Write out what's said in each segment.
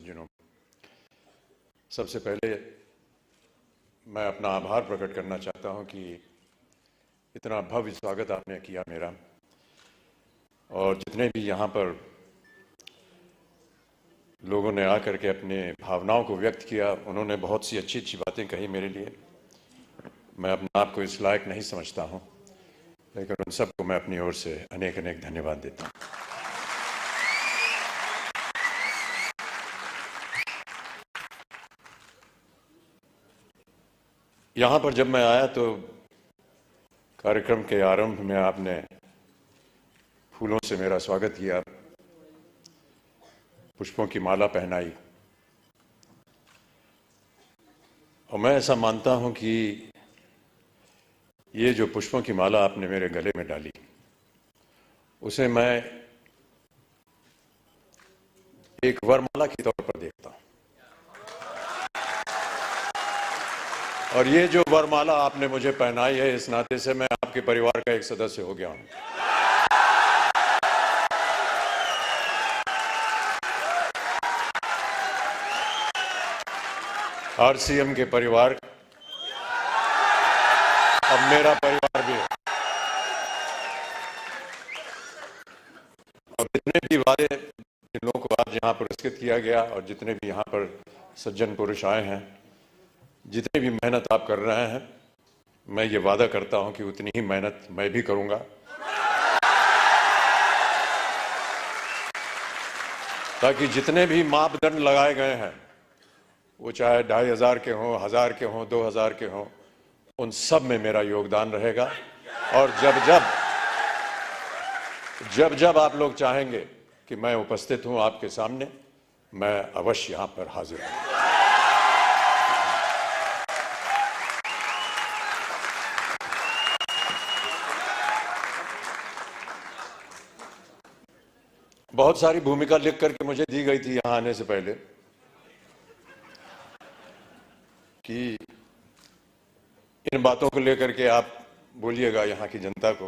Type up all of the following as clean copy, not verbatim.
परिजनों, सबसे पहले मैं अपना आभार प्रकट करना चाहता हूं कि इतना भव्य स्वागत आपने किया मेरा, और जितने भी यहाँ पर लोगों ने आकर के अपने भावनाओं को व्यक्त किया, उन्होंने बहुत सी अच्छी अच्छी बातें कही मेरे लिए। मैं अपने आप को इस लायक नहीं समझता हूं, लेकिन उन सबको मैं अपनी ओर से अनेक अनेक धन्यवाद देता हूं। यहाँ पर जब मैं आया तो कार्यक्रम के आरंभ में आपने फूलों से मेरा स्वागत किया, पुष्पों की माला पहनाई, और मैं ऐसा मानता हूं कि ये जो पुष्पों की माला आपने मेरे गले में डाली, उसे मैं एक वरमाला के तौर पर देखता हूं। और ये जो वरमाला आपने मुझे पहनाई है, इस नाते से मैं आपके परिवार का एक सदस्य हो गया हूं। आरसीएम के परिवार अब मेरा परिवार भी है। और जितने भी वादे जिन लोगों को आज यहाँ पुरस्कृत किया गया, और जितने भी यहाँ पर सज्जन पुरुष आए हैं, जितनी भी मेहनत आप कर रहे हैं, मैं ये वादा करता हूं कि उतनी ही मेहनत मैं भी करूंगा, ताकि जितने भी मापदंड लगाए गए हैं, वो चाहे 2500 के हों, 1000 के हों, 2000 के हों, उन सब में मेरा योगदान रहेगा। और जब जब आप लोग चाहेंगे कि मैं उपस्थित हूं आपके सामने, मैं अवश्य यहां पर हाजिर हूं। बहुत सारी भूमिका लिख करके मुझे दी गई थी यहां आने से पहले कि इन बातों को लेकर के आप बोलिएगा यहां की जनता को।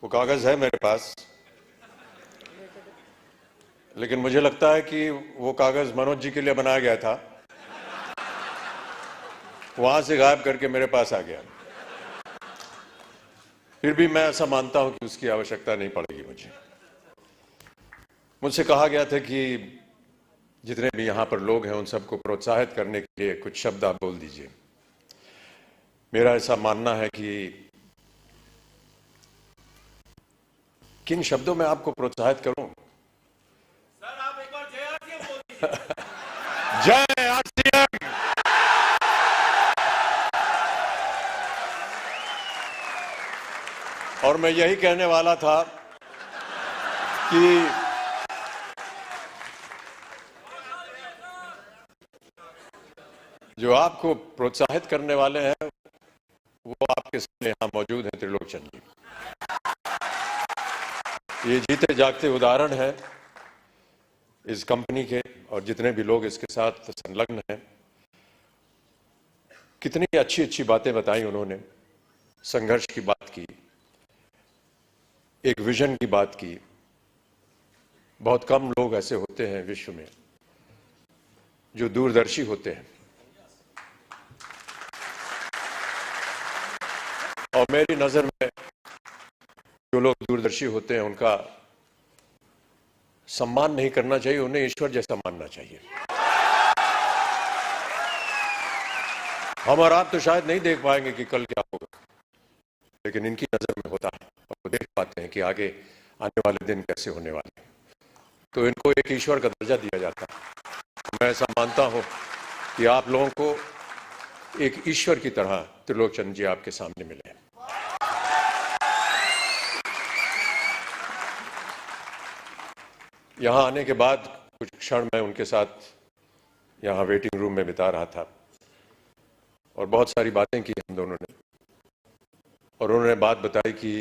वो कागज है मेरे पास, लेकिन मुझे लगता है कि वो कागज मनोज जी के लिए बनाया गया था, वहां से गायब करके मेरे पास आ गया। फिर भी मैं ऐसा मानता हूं कि उसकी आवश्यकता नहीं पड़ेगी। मुझसे कहा गया था कि जितने भी यहां पर लोग हैं, उन सबको प्रोत्साहित करने के लिए कुछ शब्द आप बोल दीजिए। मेरा ऐसा मानना है कि किन शब्दों में आपको प्रोत्साहित करूं? सर, आप एक बार जय आरसीएम बोल दीजिए। जय आरसीएम। और मैं यही कहने वाला था कि जो आपको प्रोत्साहित करने वाले हैं, वो आपके सामने यहां मौजूद हैं, त्रिलोचन जी। ये जीते जागते उदाहरण है इस कंपनी के, और जितने भी लोग इसके साथ संलग्न हैं। कितनी अच्छी अच्छी बातें बताई उन्होंने, संघर्ष की बात की, एक विजन की बात की। बहुत कम लोग ऐसे होते हैं विश्व में जो दूरदर्शी होते हैं, और मेरी नजर में जो लोग दूरदर्शी होते हैं, उनका सम्मान नहीं करना चाहिए, उन्हें ईश्वर जैसा मानना चाहिए। हम और आप तो शायद नहीं देख पाएंगे कि कल क्या होगा, लेकिन इनकी नजर में होता है, और वो देख पाते हैं कि आगे आने वाले दिन कैसे होने वाले हैं। तो इनको एक ईश्वर का दर्जा दिया जाता है। मैं ऐसा मानता हूं कि आप लोगों को एक ईश्वर की तरह त्रिलोचन जी आपके सामने मिले। यहां आने के बाद कुछ क्षण मैं उनके साथ यहां वेटिंग रूम में बिता रहा था, और बहुत सारी बातें की हम दोनों ने। और उन्होंने बात बताई कि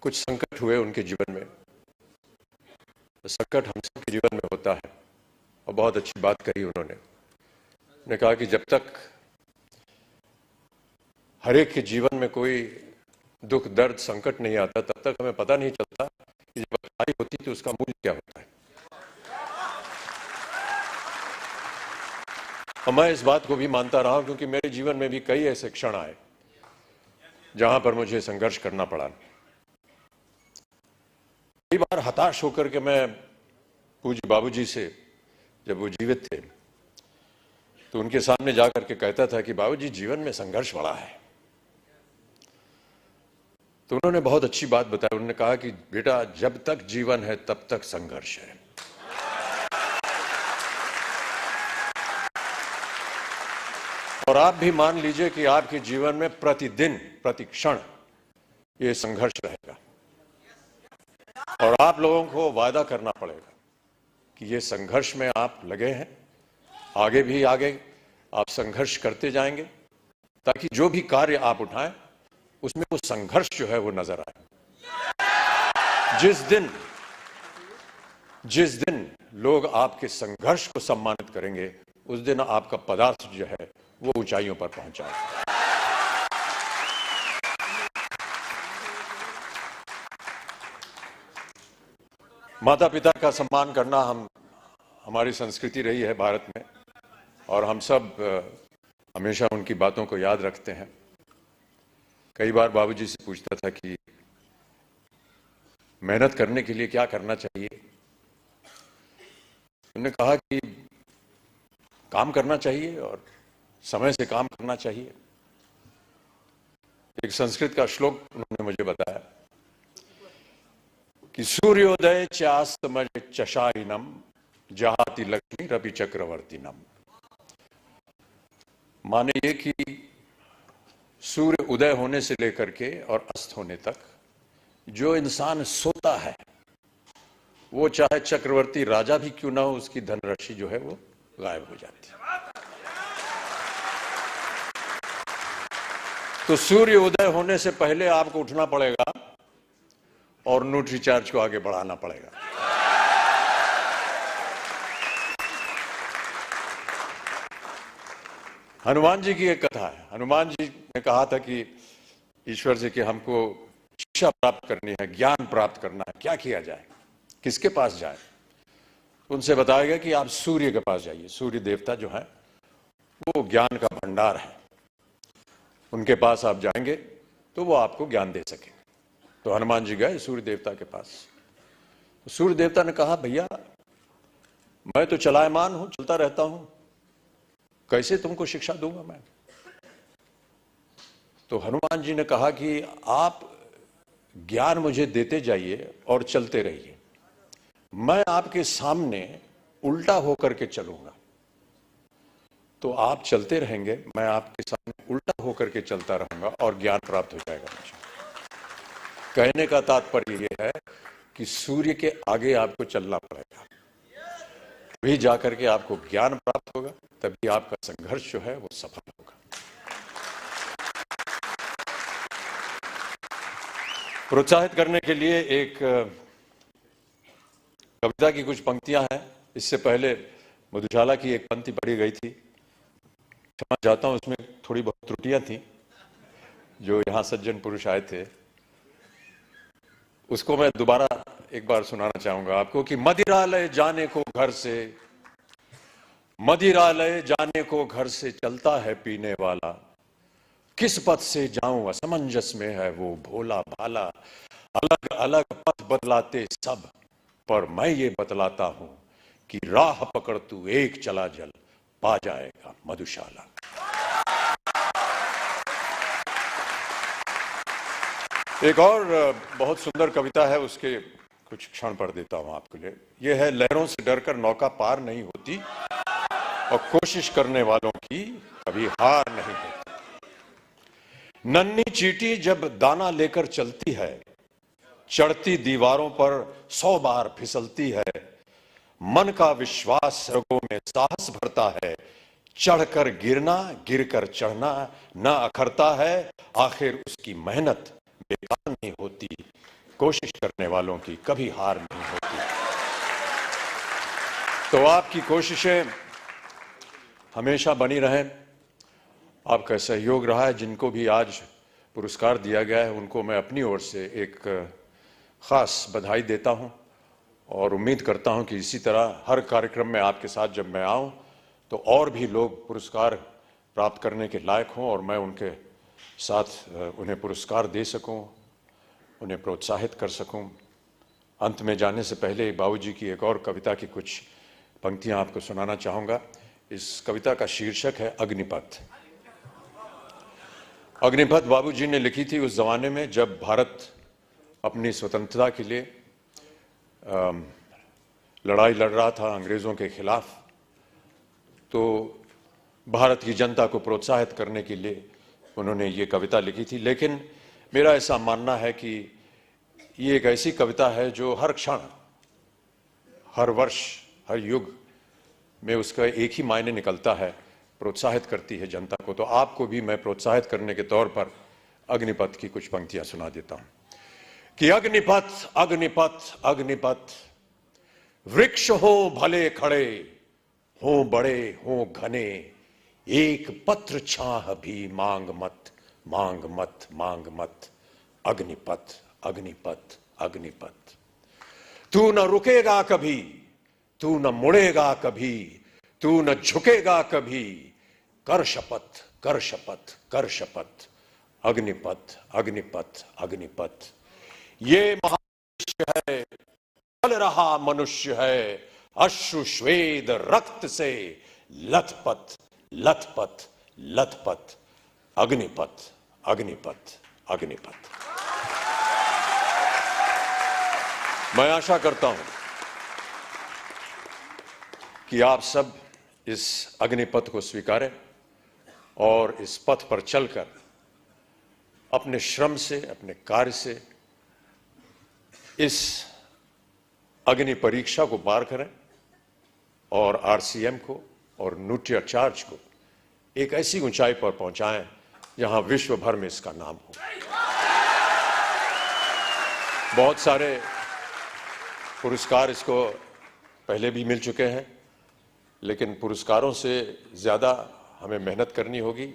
कुछ संकट हुए उनके जीवन में। तो संकट हम सबके जीवन में होता है, और बहुत अच्छी बात कही उन्होंने कहा कि जब तक हर एक के जीवन में कोई दुख, दर्द, संकट नहीं आता, तब तक हमें पता नहीं चलता कि जब लड़ाई होती तो उसका मूल्य क्या होता है। और मैं इस बात को भी मानता रहा क्योंकि मेरे जीवन में भी कई ऐसे क्षण आए जहां पर मुझे संघर्ष करना पड़ा। कई बार हताश होकर के मैं पूज्य बाबूजी से, जब वो जीवित थे, तो उनके सामने जाकर के कहता था कि बाबूजी जीवन में संघर्ष बड़ा है। तो उन्होंने बहुत अच्छी बात बताई। उन्होंने कहा कि बेटा जब तक जीवन है तब तक संघर्ष है। और आप भी मान लीजिए कि आपके जीवन में प्रतिदिन प्रतिक्षण ये संघर्ष रहेगा। और आप लोगों को वादा करना पड़ेगा कि ये संघर्ष में आप लगे हैं, आगे भी आगे आप संघर्ष करते जाएंगे, ताकि जो भी कार्य आप उठाएं उसमें वो संघर्ष जो है वो नजर आए। जिस दिन लोग आपके संघर्ष को सम्मानित करेंगे, उस दिन आपका पदार्थ जो है वो ऊंचाइयों पर पहुंचाएगा। माता पिता का सम्मान करना हमारी संस्कृति रही है भारत में, और हम सब हमेशा उनकी बातों को याद रखते हैं। कई बार बाबूजी से पूछता था कि मेहनत करने के लिए क्या करना चाहिए। उन्होंने कहा कि काम करना चाहिए और समय से काम करना चाहिए। एक संस्कृत का श्लोक उन्होंने मुझे बताया कि सूर्योदय चास्तमय चशाइनम जहाति लक्ष्मी रवि चक्रवर्तीनम। माने ये कि सूर्य उदय होने से लेकर के और अस्त होने तक जो इंसान सोता है, वो चाहे चक्रवर्ती राजा भी क्यों ना हो, उसकी धनराशि जो है वो गायब हो जाती है। तो सूर्य उदय होने से पहले आपको उठना पड़ेगा और न्यूट्री चार्ज को आगे बढ़ाना पड़ेगा। हनुमान जी की एक कथा है। हनुमान जी ने कहा था कि ईश्वर से कि हमको शिक्षा प्राप्त करनी है, ज्ञान प्राप्त करना है, क्या किया जाए, किसके पास जाए। उनसे बताया गया कि आप सूर्य के पास जाइए। सूर्य देवता जो है वो ज्ञान का भंडार है, उनके पास आप जाएंगे तो वो आपको ज्ञान दे सकेंगे। तो हनुमान जी गए सूर्य देवता के पास। तो सूर्य देवता ने कहा, भैया मैं तो चलायमान हूं, चलता रहता हूं, कैसे तुमको शिक्षा दूंगा मैं। तो हनुमान जी ने कहा कि आप ज्ञान मुझे देते जाइए और चलते रहिए, मैं आपके सामने उल्टा होकर के चलूंगा। तो आप चलते रहेंगे, मैं आपके सामने उल्टा होकर के चलता रहूंगा और ज्ञान प्राप्त हो जाएगा मुझे। कहने का तात्पर्य यह है कि सूर्य के आगे आपको चलना पड़ेगा, तभी जाकर के आपको ज्ञान प्राप्त होगा, तभी आपका संघर्ष जो है वो सफल होगा। प्रोत्साहित करने के लिए एक कविता की कुछ पंक्तियां हैं। इससे पहले मधुशाला की एक पंक्ति पढ़ी गई थी, क्षमा चाहता हूं, उसमें थोड़ी बहुत त्रुटियां थी। जो यहां सज्जन पुरुष आए थे उसको मैं दोबारा एक बार सुनाना चाहूंगा आपको कि मदिरालय जाने को घर से, मदिरालय जाने को घर से चलता है पीने वाला, किस पथ से जाऊं असमंजस में है वो भोला भाला, अलग अलग पथ बदलाते सब, पर मैं ये बतलाता हूं कि राह पकड़ तू एक चला जल, पा जाएगा मधुशाला। एक और बहुत सुंदर कविता है, उसके कुछ क्षण पढ़ देता हूं आपके लिए। यह है, लहरों से डरकर नौका पार नहीं होती और कोशिश करने वालों की कभी हार नहीं होती। नन्ही चींटी जब दाना लेकर चलती है, चढ़ती दीवारों पर 100 बार फिसलती है, मन का विश्वास रगों में साहस भरता है, चढ़कर गिरना गिरकर चढ़ना न अखरता है, आखिर उसकी मेहनत बेकार नहीं होती, कोशिश करने वालों की कभी हार नहीं होती। तो आपकी कोशिशें हमेशा बनी रहें। आपका सहयोग रहा है। जिनको भी आज पुरस्कार दिया गया है उनको मैं अपनी ओर से एक खास बधाई देता हूं। और उम्मीद करता हूं कि इसी तरह हर कार्यक्रम में आपके साथ जब मैं आऊं तो और भी लोग पुरस्कार प्राप्त करने के लायक हों और मैं उनके साथ उन्हें पुरस्कार दे सकूं, उन्हें प्रोत्साहित कर सकूं। अंत में जाने से पहले बाबूजी की एक और कविता की कुछ पंक्तियां आपको सुनाना चाहूंगा। इस कविता का शीर्षक है अग्निपथ। अग्निपथ बाबूजी ने लिखी थी उस जमाने में जब भारत अपनी स्वतंत्रता के लिए लड़ाई लड़ रहा था अंग्रेजों के खिलाफ। तो भारत की जनता को प्रोत्साहित करने के लिए उन्होंने ये कविता लिखी थी। लेकिन मेरा ऐसा मानना है कि ये एक ऐसी कविता है जो हर क्षण, हर वर्ष, हर युग में उसका एक ही मायने निकलता है, प्रोत्साहित करती है जनता को। तो आपको भी मैं प्रोत्साहित करने के तौर पर अग्निपथ की कुछ पंक्तियां सुना देता हूं कि अग्निपथ अग्निपथ अग्निपथ, वृक्ष हो भले खड़े, हो बड़े हो घने, एक पत्र छाह भी मांग मत मांग मत मांग मत। अग्निपथ अग्निपथ अग्निपथ, तू न रुकेगा कभी, तू न मुड़ेगा कभी, तू न झुकेगा कभी, कर शपथ कर शपथ कर शपथ। अग्निपथ अग्निपथ अग्निपथ, ये महामनुष्य है, चल रहा मनुष्य है, अश्रु श्वेद रक्त से लथपथ लथपथ लथपथ। अग्निपथ अग्निपथ अग्निपथ। मैं आशा करता हूं कि आप सब इस अग्निपथ को स्वीकारें और इस पथ पर चलकर अपने श्रम से, अपने कार्य से इस अग्नि परीक्षा को पार करें और आरसीएम को और न्यूट्रिचार्ज को एक ऐसी ऊंचाई पर पहुंचाएं जहां विश्व भर में इसका नाम हो। बहुत सारे पुरस्कार इसको पहले भी मिल चुके हैं, लेकिन पुरस्कारों से ज्यादा हमें मेहनत करनी होगी।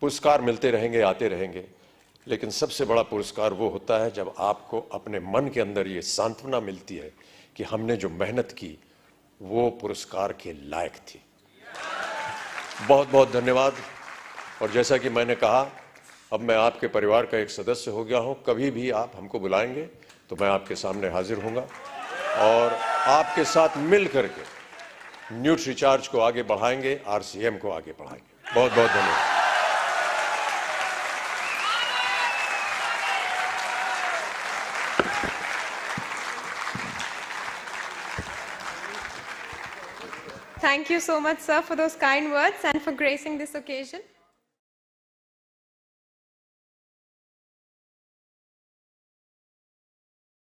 पुरस्कार मिलते रहेंगे, आते रहेंगे, लेकिन सबसे बड़ा पुरस्कार वो होता है जब आपको अपने मन के अंदर ये सांत्वना मिलती है कि हमने जो मेहनत की वो पुरस्कार के लायक थी। बहुत बहुत धन्यवाद। और जैसा कि मैंने कहा, अब मैं आपके परिवार का एक सदस्य हो गया हूं। कभी भी आप हमको बुलाएंगे तो मैं आपके सामने हाजिर होऊंगा और आपके साथ मिल करके न्यूट्रिचार्ज को आगे बढ़ाएंगे, आरसीएम को आगे बढ़ाएंगे। बहुत बहुत धन्यवाद। Thank you so much, sir, for those kind words and for gracing this occasion.